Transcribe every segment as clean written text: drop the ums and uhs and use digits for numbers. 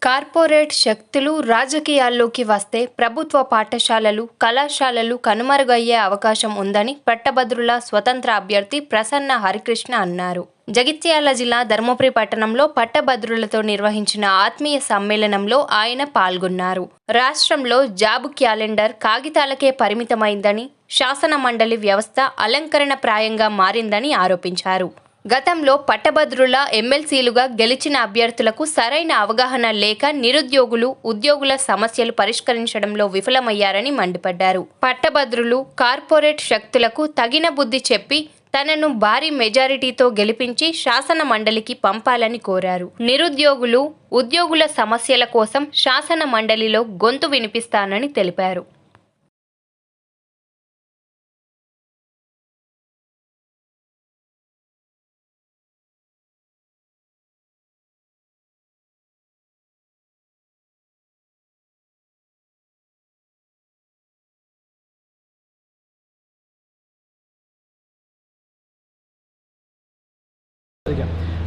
Corporate శక్తులు రాజకీయాల్లోకి వస్తే ప్రభుత్వ పాఠశాలలు, కళాశాలలు కనుమరుగయ్యే అవకాశం ఉందని పట్టభద్రుల స్వతంత్ర అభ్యర్థి ప్రసన్న హరికృష్ణ అన్నారు. జగిత్యాల జిల్లా ధర్మపురి పట్టణంలో పట్టభద్రులతో నిర్వహించిన ఆత్మీయ సమ్మేళనంలో ఆయన పాల్గొన్నారు. రాష్ట్రంలో జాబు క్యాలెండర్ కాగితాలకే పరిమితమైందని, శాసన మండలి వ్యవస్థ అలంకరణప్రాయంగా మారిందని ఆరోపించారు. గతంలో పట్టభద్రుల ఎమ్మెల్సీలుగా గెలిచిన అభ్యర్థులకు సరైన అవగాహన లేక నిరుద్యోగులు, ఉద్యోగుల సమస్యలు పరిష్కరించడంలో విఫలమయ్యారని మండిపడ్డారు. పట్టభద్రులు కార్పొరేట్ శక్తులకు తగిన బుద్ధి చెప్పి తనను భారీ మెజారిటీతో గెలిపించి శాసన మండలికి పంపాలని కోరారు. నిరుద్యోగులు, ఉద్యోగుల సమస్యల కోసం శాసన మండలిలో గొంతు వినిపిస్తానని తెలిపారు.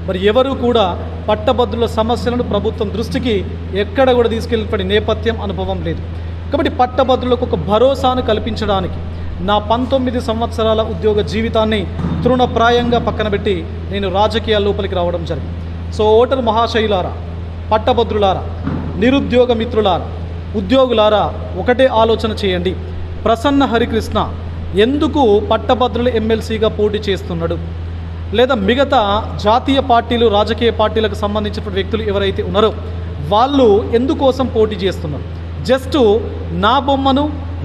మరి ఎవరు కూడా పట్టభద్రుల సమస్యలను ప్రభుత్వం దృష్టికి ఎక్కడ కూడా తీసుకెళ్ళినటువంటి నేపథ్యం అనుభవం లేదు. కాబట్టి పట్టభద్రులకు ఒక భరోసాను కల్పించడానికి నా 19 సంవత్సరాల ఉద్యోగ జీవితాన్ని తృణప్రాయంగా పక్కన పెట్టి నేను రాజకీయాల లోపలికి రావడం జరిగింది. సో ఓటర్ మహాశయులారా, పట్టభద్రులారా, నిరుద్యోగ మిత్రులారా, ఉద్యోగులారా, ఒకటే ఆలోచన చేయండి. ప్రసన్న హరికృష్ణ ఎందుకు పట్టభద్రుల ఎమ్మెల్సీగా పోటీ చేస్తున్నాడు, లేదా మిగతా జాతీయ పార్టీలు, రాజకీయ పార్టీలకు సంబంధించిన వ్యక్తులు ఎవరైతే ఉన్నారో వాళ్ళు ఎందుకోసం పోటీ చేస్తున్నారు? జస్ట్ నా బొమ్మను,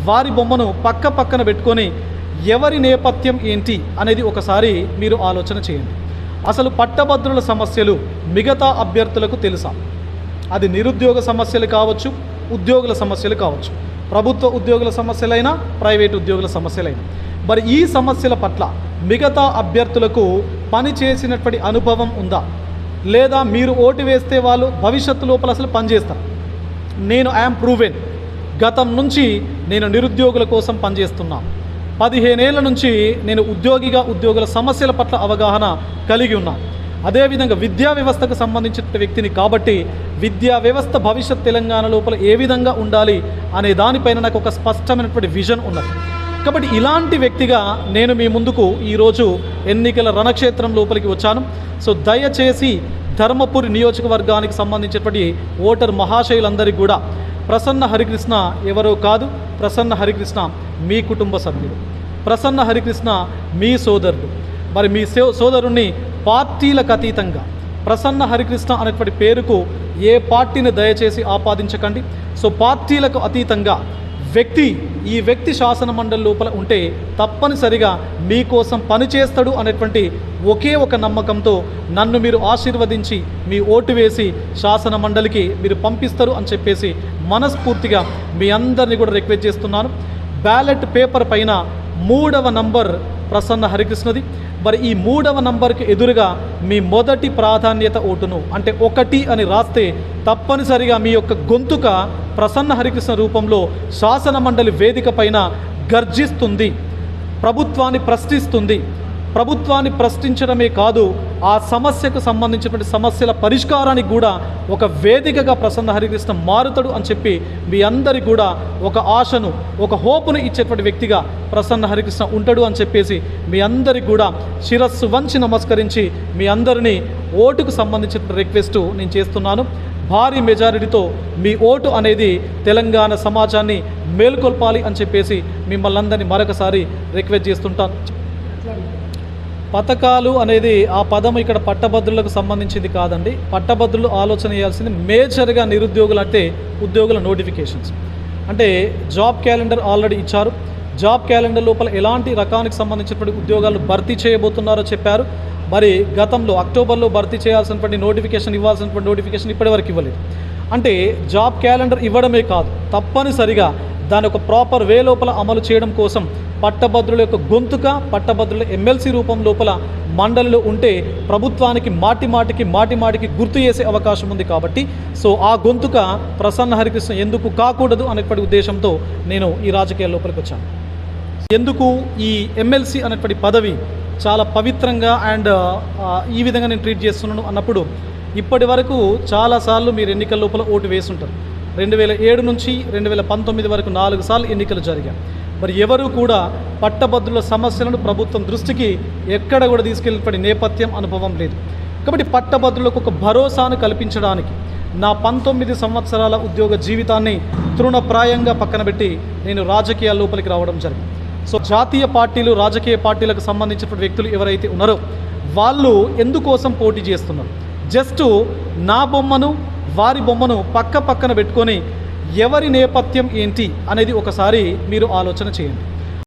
వారి బొమ్మను పక్కన పెట్టుకొని ఎవరి నేపథ్యం ఏంటి అనేది ఒకసారి మీరు ఆలోచన చేయండి. అసలు పట్టభద్రుల సమస్యలు మిగతా అభ్యర్థులకు తెలుసా? అది నిరుద్యోగ సమస్యలు కావచ్చు, ఉద్యోగుల సమస్యలు కావచ్చు, ప్రభుత్వ ఉద్యోగుల సమస్యలైనా, ప్రైవేటు ఉద్యోగుల సమస్యలైనా. మరి ఈ సమస్యల పట్ల మిగతా అభ్యర్థులకు పని చేసినటువంటి అనుభవం ఉందా? లేదా మీరు ఓటు వేస్తే వాళ్ళు భవిష్యత్తు లోపల అసలు పనిచేస్తారు? నేను ఐఎమ్ ప్రూవెన్. గతం నుంచి నేను నిరుద్యోగుల కోసం పనిచేస్తున్నాను. 15 ఏళ్ల నుంచి నేను ఉద్యోగుల సమస్యల పట్ల అవగాహన కలిగి ఉన్నాను. అదేవిధంగా విద్యా వ్యవస్థకు సంబంధించిన వ్యక్తిని కాబట్టి విద్యా వ్యవస్థ భవిష్యత్ తెలంగాణ లోపల ఏ విధంగా ఉండాలి అనే దానిపైన నాకు ఒక స్పష్టమైనటువంటి విజన్ ఉన్నది. కాబట్టి ఇలాంటి వ్యక్తిగా నేను మీ ముందుకు ఈరోజు ఎన్నికల రణక్షేత్రం లోపలికి వచ్చాను. సో దయచేసి ధర్మపురి నియోజకవర్గానికి సంబంధించినటువంటి ఓటర్ మహాశయులందరికీ కూడా ప్రసన్న హరికృష్ణ ఎవరో కాదు, ప్రసన్న హరికృష్ణ మీ కుటుంబ సభ్యుడు, ప్రసన్న హరికృష్ణ మీ సోదరుడు. మరి మీ సోదరుణ్ణి పార్టీలకు అతీతంగా ప్రసన్న హరికృష్ణ అనేటువంటి పేరుకు ఏ పార్టీని దయచేసి ఆపాదించకండి. సో పార్టీలకు అతీతంగా ఈ వ్యక్తి శాసన మండలి లోపల ఉంటే తప్పనిసరిగా మీకోసం పనిచేస్తాడు అనేటువంటి ఒకే ఒక నమ్మకంతో నన్ను మీరు ఆశీర్వదించి మీ ఓటు వేసి శాసన మండలికి మీరు పంపిస్తారు అని చెప్పేసి మనస్ఫూర్తిగా మీ అందరినీ కూడా రిక్వెస్ట్ చేస్తున్నాను. బ్యాలెట్ పేపర్ పైన 3వ నంబర్ ప్రసన్న హరికృష్ణది. మరి ఈ 3వ నంబర్కి ఎదురుగా మీ మొదటి ప్రాధాన్యత ఓటును అంటే 1 అని రాస్తే తప్పనిసరిగా మీ యొక్క గొంతుక ప్రసన్న హరికృష్ణ రూపంలో శాసన మండలి వేదిక పైన గర్జిస్తుంది, ప్రభుత్వాన్ని ప్రశ్నిస్తుంది. ప్రభుత్వాన్ని ప్రశ్నించడమే కాదు, ఆ సమస్యకు సంబంధించినటువంటి సమస్యల పరిష్కారానికి కూడా ఒక వేదికగా ప్రసన్న హరికృష్ణ మారుతాడు అని చెప్పి మీ అందరికీ కూడా ఒక ఆశను, ఒక హోపును ఇచ్చేటువంటి వ్యక్తిగా ప్రసన్న హరికృష్ణ ఉంటాడు అని చెప్పేసి మీ అందరికీ కూడా శిరస్సు వంచి నమస్కరించి మీ అందరినీ ఓటుకు సంబంధించిన రిక్వెస్ట్ నేను చేస్తున్నాను. భారీ మెజారిటీతో మీ ఓటు అనేది తెలంగాణ సమాజాన్ని మేల్కొల్పాలి అని చెప్పేసి మిమ్మల్ని అందరినీ మరొకసారి రిక్వెస్ట్ చేస్తుంటాను. పథకాలు అనేది ఆ పదం ఇక్కడ పట్టభద్రులకు సంబంధించింది కాదండి. పట్టభద్రులు ఆలోచన చేయాల్సింది మేజర్గా నిరుద్యోగులు అంటే ఉద్యోగుల నోటిఫికేషన్స్. అంటే జాబ్ క్యాలెండర్ ఆల్రెడీ ఇచ్చారు. జాబ్ క్యాలెండర్ లోపల ఎలాంటి రకానికి సంబంధించినటువంటి ఉద్యోగాలు భర్తీ చేయబోతున్నారో చెప్పారు. మరి గతంలో అక్టోబర్లో భర్తీ చేయాల్సినటువంటి నోటిఫికేషన్, ఇవ్వాల్సినటువంటి నోటిఫికేషన్ ఇప్పటివరకు ఇవ్వలేదు. అంటే జాబ్ క్యాలెండర్ ఇవ్వడమే కాదు, తప్పనిసరిగా దాని ఒక ప్రాపర్ వే లోపల అమలు చేయడం కోసం పట్టభద్రుల యొక్క గొంతుక, పట్టభద్రుల ఎమ్మెల్సీ రూపం లోపల మండలిలో ఉంటే ప్రభుత్వానికి మాటిమాటికి గుర్తు చేసే అవకాశం ఉంది. కాబట్టి సో ఆ గొంతుక ప్రసన్న హరికృష్ణ ఎందుకు కాకూడదు అనేటువంటి ఉద్దేశంతో నేను ఈ రాజకీయాల లోపలికి వచ్చాను. ఎందుకు ఈ ఎమ్మెల్సీ అనేటువంటి పదవి చాలా పవిత్రంగా అండ్ ఈ విధంగా నేను ట్రీట్ చేస్తున్నాను అన్నప్పుడు ఇప్పటి వరకు చాలాసార్లు మీరు ఎన్నికల లోపల ఓటు వేసుంటారు. 2007 నుంచి 2019 వరకు 4 సార్లు ఎన్నికలు జరిగాయి. మరి ఎవరు కూడా పట్టభద్రుల సమస్యలను ప్రభుత్వం దృష్టికి ఎక్కడ కూడా తీసుకెళ్ళినటువంటి నేపథ్యం, అనుభవం లేదు. కాబట్టి పట్టభద్రులకు ఒక భరోసాను కల్పించడానికి నా 19 సంవత్సరాల ఉద్యోగ జీవితాన్ని తృణప్రాయంగా పక్కన పెట్టి నేను రాజకీయాల లోపలికి రావడం జరిగింది. సో జాతీయ పార్టీలు, రాజకీయ పార్టీలకు సంబంధించిన వ్యక్తులు ఎవరైతే ఉన్నారో వాళ్ళు ఎందుకోసం పోటీ చేస్తున్నారు? జస్ట్ నా బొమ్మను, వారి బొమ్మను పక్కన పెట్టుకొని ఎవరి నేపథ్యం ఏంటి అనేది ఒకసారి మీరు ఆలోచన చేయండి.